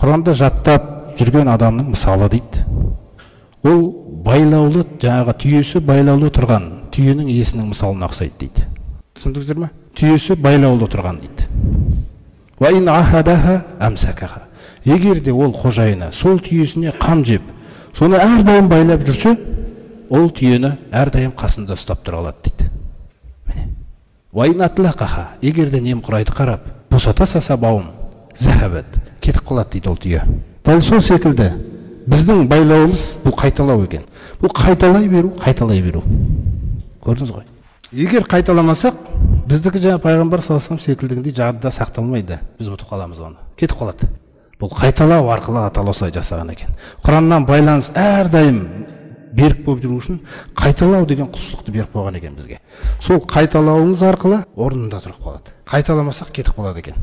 Құранды жаттап жүрген адамның мысалы дейді. Ол байлаулы, жаңағы түйесі байлаулы тұрған түйенің иесінің мысалына ұқсайды дейді. Түсіндіңіздер ме? Түйесі байлаулы тұрған дейді. Ва ин ахадаха амсакаха. Егер де ол қожайыны сол түйесіне қам жеп, соны әрдайым байлап жүрсе, ол түйені әрдайым қасында ұстап тұра алады дейді. Міне. Ва ин атлақаха. Егер де немқұрайды қарап, босата саса бауын, захабат, кетіп қалады дейді ол түйе. Дәл сол секілді біздің байлауымыз бұл қайталау екен. Бұл қайталай беру. Көрдіңіз ғой? Егер қайталамасақ, біздікі жаңа пайғамбар саллаллаху алейхи секілдігіндей жадыда сақталмайды. Біз ұмытып қаламыз оны. Кетіп қалады. Бұл қайталау арқылы Алла осылай жасаған екен. Құраннан байланыс әрдайым берік болып жүру үшін қайталау деген құлшылықты беріп қойған екен бізге. Сол қайталауымыз арқылы орнында тұрып қалады. Қайталамасақ кетіп қалады екен.